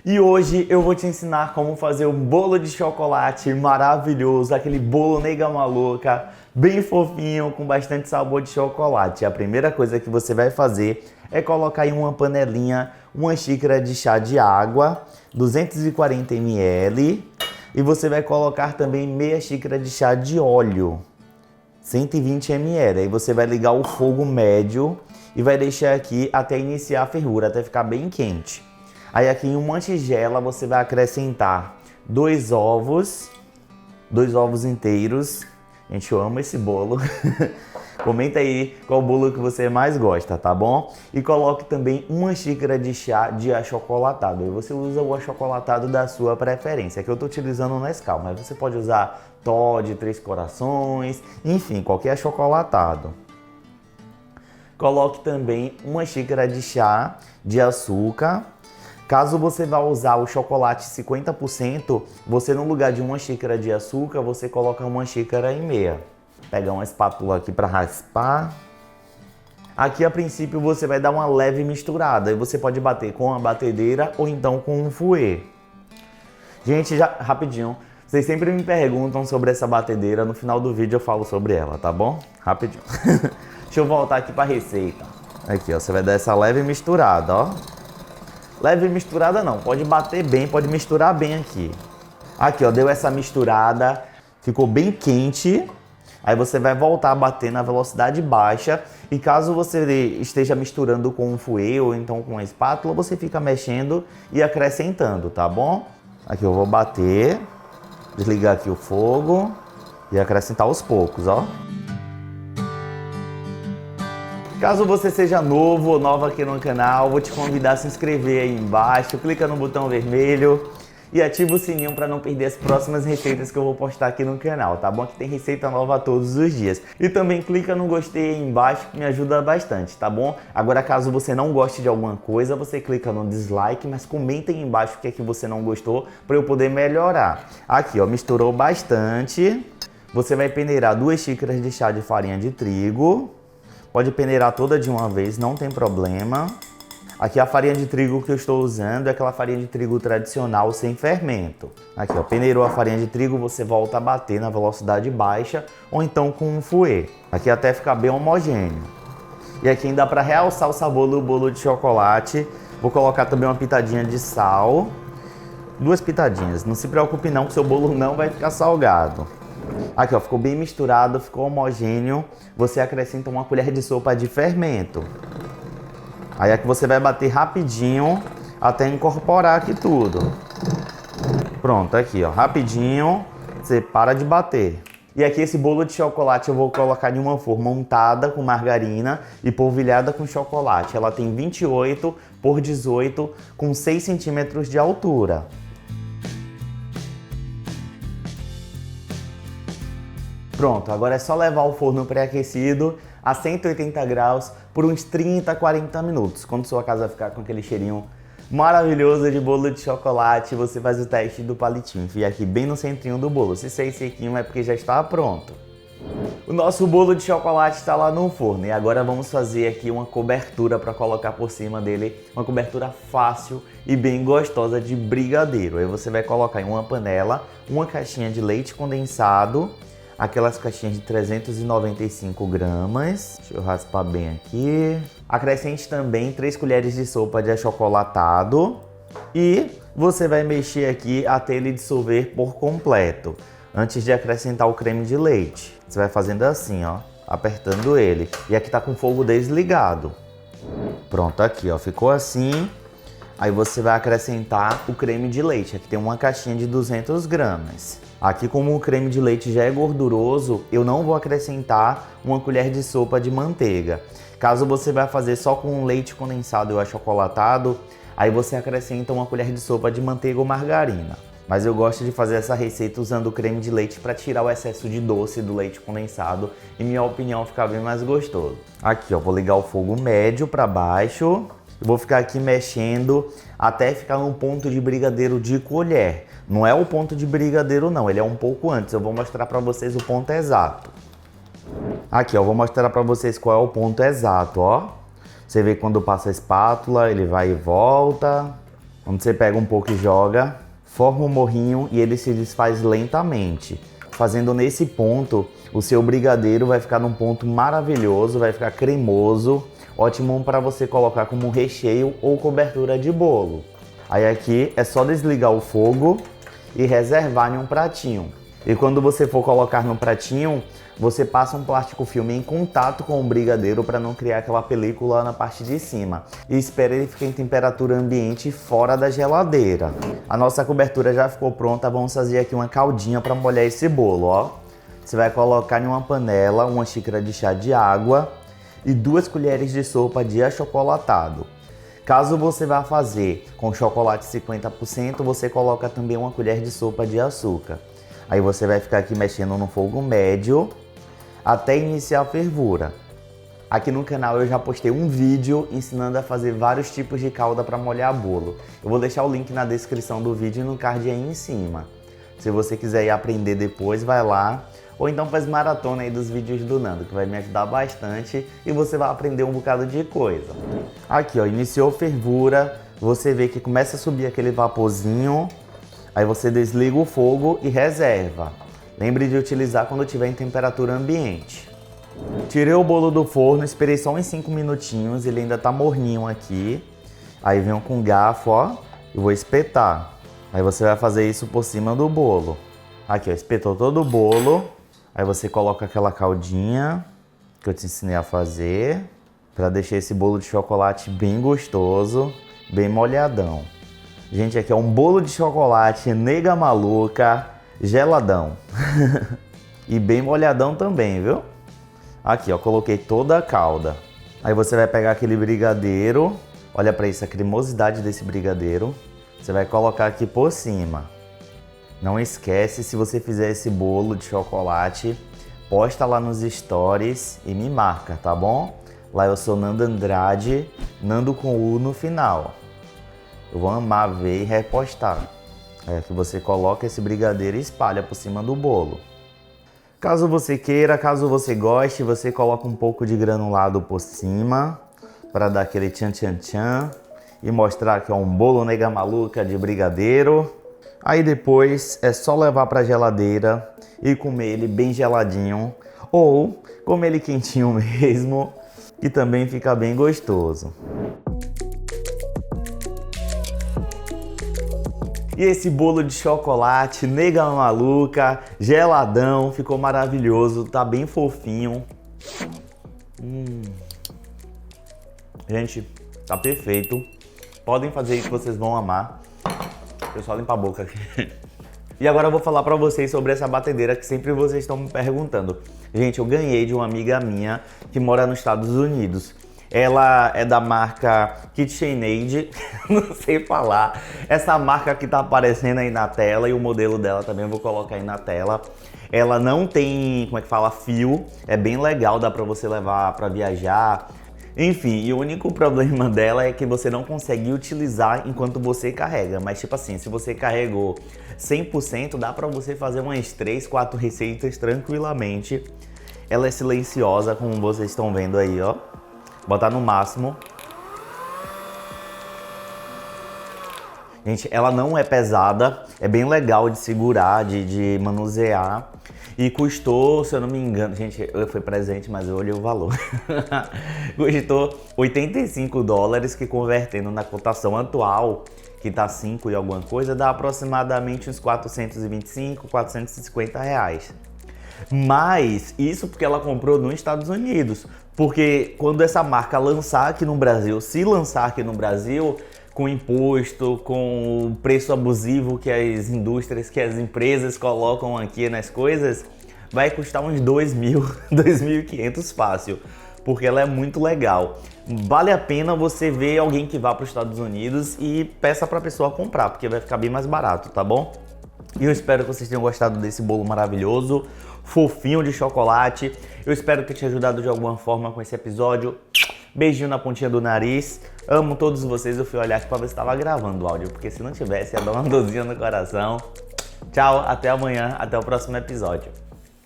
E hoje eu vou te ensinar como fazer um bolo de chocolate maravilhoso, aquele bolo nega maluca, bem fofinho, com bastante sabor de chocolate. A primeira coisa que você vai fazer é colocar em uma panelinha uma xícara de chá de água, 240 ml, e você vai colocar também meia xícara de chá de óleo, 120 ml. Aí você vai ligar o fogo médio e vai deixar aqui até iniciar a fervura, até ficar bem quente. Aí aqui em uma tigela você vai acrescentar dois ovos inteiros. Gente, eu amo esse bolo. Comenta aí qual bolo que você mais gosta, tá bom? E coloque também uma xícara de chá de achocolatado. Aí você usa o achocolatado da sua preferência. Aqui eu tô utilizando o Nescau, mas você pode usar Toddy, Três Corações, enfim, qualquer achocolatado. Coloque também uma xícara de chá de açúcar. Caso você vá usar o chocolate 50%, você no lugar de uma xícara de açúcar, você coloca uma xícara e meia. Pega uma espátula aqui para raspar. Aqui a princípio você vai dar uma leve misturada e você pode bater com a batedeira ou então com um fouet. Gente, já rapidinho, vocês sempre me perguntam sobre essa batedeira, no final do vídeo eu falo sobre ela, tá bom? Rapidinho. Deixa eu voltar aqui para a receita. Aqui, ó, você vai dar essa leve misturada, ó. Leve misturada não, pode bater bem, pode misturar bem aqui. Aqui, ó, deu essa misturada, ficou bem quente. Aí você vai voltar a bater na velocidade baixa. E caso você esteja misturando com um fouet ou então com uma espátula, você fica mexendo e acrescentando, tá bom? Aqui eu vou bater, desligar aqui o fogo e acrescentar aos poucos, ó. Caso você seja novo ou nova aqui no canal, vou te convidar a se inscrever aí embaixo, clica no botão vermelho e ativa o sininho para não perder as próximas receitas que eu vou postar aqui no canal, tá bom? Que tem receita nova todos os dias. E também clica no gostei aí embaixo que me ajuda bastante, tá bom? Agora, caso você não goste de alguma coisa, você clica no dislike, mas comenta aí embaixo o que é que você não gostou para eu poder melhorar. Aqui, ó, misturou bastante. Você vai peneirar 2 xícaras de chá de farinha de trigo. Pode peneirar toda de uma vez, não tem problema. Aqui a farinha de trigo que eu estou usando é aquela farinha de trigo tradicional sem fermento. Aqui, ó, peneirou a farinha de trigo, você volta a bater na velocidade baixa ou então com um fouet. Aqui até ficar bem homogêneo. E aqui ainda para realçar o sabor do bolo de chocolate, vou colocar também uma pitadinha de sal. 2 pitadinhas, não se preocupe não que seu bolo não vai ficar salgado. Aqui, ó, ficou bem misturado, ficou homogêneo. Você acrescenta uma colher de sopa de fermento. Aí aqui você vai bater rapidinho até incorporar aqui tudo. Pronto, aqui, ó, rapidinho, você para de bater. E aqui esse bolo de chocolate eu vou colocar em uma forma untada com margarina e polvilhada com chocolate. Ela tem 28 por 18 com 6 centímetros de altura. Pronto, agora é só levar o forno pré-aquecido a 180 graus por uns 30 a 40 minutos. Quando sua casa ficar com aquele cheirinho maravilhoso de bolo de chocolate, você faz o teste do palitinho. Enfia aqui bem no centrinho do bolo. Se sair sequinho é porque já está pronto. O nosso bolo de chocolate está lá no forno e agora vamos fazer aqui uma cobertura para colocar por cima dele. Uma cobertura fácil e bem gostosa de brigadeiro. Aí você vai colocar em uma panela uma caixinha de leite condensado. Aquelas caixinhas de 395 gramas. Deixa eu raspar bem aqui. Acrescente também 3 colheres de sopa de achocolatado. E você vai mexer aqui até ele dissolver por completo. Antes de acrescentar o creme de leite. Você vai fazendo assim, ó. Apertando ele. E aqui tá com o fogo desligado. Pronto, aqui, ó. Ficou assim. Aí você vai acrescentar o creme de leite. Aqui tem uma caixinha de 200 gramas. Aqui, como o creme de leite já é gorduroso, eu não vou acrescentar uma colher de sopa de manteiga. Caso você vai fazer só com leite condensado e achocolatado, aí você acrescenta uma colher de sopa de manteiga ou margarina. Mas eu gosto de fazer essa receita usando o creme de leite para tirar o excesso de doce do leite condensado e, minha opinião, ficar bem mais gostoso. Aqui, ó, vou ligar o fogo médio para baixo. Eu vou ficar aqui mexendo até ficar num ponto de brigadeiro de colher. Não é o ponto de brigadeiro não, ele é um pouco antes. Eu vou mostrar para vocês o ponto exato. Aqui, ó, vou mostrar para vocês qual é o ponto exato, ó. Você vê quando passa a espátula, ele vai e volta. Onde você pega um pouco e joga, forma um morrinho e ele se desfaz lentamente. Fazendo nesse ponto, o seu brigadeiro vai ficar num ponto maravilhoso, vai ficar cremoso, ótimo para você colocar como recheio ou cobertura de bolo. Aí aqui é só desligar o fogo e reservar em um pratinho. E quando você for colocar no pratinho, você passa um plástico filme em contato com o brigadeiro para não criar aquela película na parte de cima. E espera ele ficar em temperatura ambiente fora da geladeira. A nossa cobertura já ficou pronta, vamos fazer aqui uma caldinha para molhar esse bolo, ó. Você vai colocar em uma panela uma xícara de chá de água e 2 colheres de sopa de achocolatado. Caso você vá fazer com chocolate 50%, você coloca também uma colher de sopa de açúcar. Aí você vai ficar aqui mexendo no fogo médio até iniciar a fervura. Aqui no canal eu já postei um vídeo ensinando a fazer vários tipos de calda para molhar bolo. Eu vou deixar o link na descrição do vídeo e no card aí em cima. Se você quiser ir aprender depois, vai lá. Ou então faz maratona aí dos vídeos do Nando, que vai me ajudar bastante e você vai aprender um bocado de coisa. Aqui, ó, iniciou a fervura, você vê que começa a subir aquele vaporzinho. Aí você desliga o fogo e reserva. Lembre de utilizar quando estiver em temperatura ambiente. Tirei o bolo do forno, esperei só uns 5 minutinhos, ele ainda tá morninho aqui. Aí venho com garfo, ó, e vou espetar. Aí você vai fazer isso por cima do bolo. Aqui, ó, espetou todo o bolo. Aí você coloca aquela caldinha que eu te ensinei a fazer, para deixar esse bolo de chocolate bem gostoso, bem molhadão. Gente, aqui é um bolo de chocolate nega maluca, geladão. E bem molhadão também, viu? Aqui, ó, coloquei toda a calda. Aí você vai pegar aquele brigadeiro, olha pra isso, a cremosidade desse brigadeiro. Você vai colocar aqui por cima. Não esquece, se você fizer esse bolo de chocolate, posta lá nos stories e me marca, tá bom? Lá eu sou Nando Andrade, Nando com U no final. Eu vou amar ver e repostar. É que você coloca esse brigadeiro e espalha por cima do bolo. Caso você queira, caso você goste, você coloca um pouco de granulado por cima para dar aquele tchan tchan tchan e mostrar que é um bolo nega maluca de brigadeiro. Aí depois é só levar para a geladeira e comer ele bem geladinho ou comer ele quentinho mesmo, que também fica bem gostoso. E esse bolo de chocolate, nega maluca, geladão, ficou maravilhoso, tá bem fofinho. Gente, tá perfeito. Podem fazer isso que vocês vão amar. Deixa eu só limpar a boca aqui. E agora eu vou falar pra vocês sobre essa batedeira que sempre vocês estão me perguntando. Gente, eu ganhei de uma amiga minha que mora nos Estados Unidos. Ela é da marca KitchenAid, não sei falar. Essa marca que tá aparecendo aí na tela e o modelo dela também eu vou colocar aí na tela. Ela não tem, como é que fala, fio. É bem legal, dá pra você levar pra viajar. Enfim, e o único problema dela é que você não consegue utilizar enquanto você carrega. Mas tipo assim, se você carregou 100%, dá pra você fazer umas 3, 4 receitas tranquilamente. Ela é silenciosa, como vocês estão vendo aí, ó. Botar no máximo. Gente, ela não é pesada, é bem legal de segurar, de manusear. E custou, se eu não me engano, gente, foi presente, mas eu olhei o valor. Custou $85, que convertendo na cotação atual, que tá 5 e alguma coisa, dá aproximadamente uns 425, 450 reais. Mas isso porque ela comprou nos Estados Unidos. Porque quando essa marca lançar aqui no Brasil, se lançar aqui no Brasil, com imposto, com o preço abusivo que as indústrias, que as empresas colocam aqui nas coisas, vai custar uns 2.000, 2.500 fácil. Porque ela é muito legal. Vale a pena você ver alguém que vá para os Estados Unidos e peça para a pessoa comprar, porque vai ficar bem mais barato, tá bom? E eu espero que vocês tenham gostado desse bolo maravilhoso, fofinho de chocolate. Eu espero ter te ajudado de alguma forma com esse episódio. Beijinho na pontinha do nariz. Amo todos vocês. Eu fui olhar aqui pra ver se estava gravando o áudio, porque se não tivesse ia dar uma dorzinha no coração. Tchau, até amanhã, até o próximo episódio.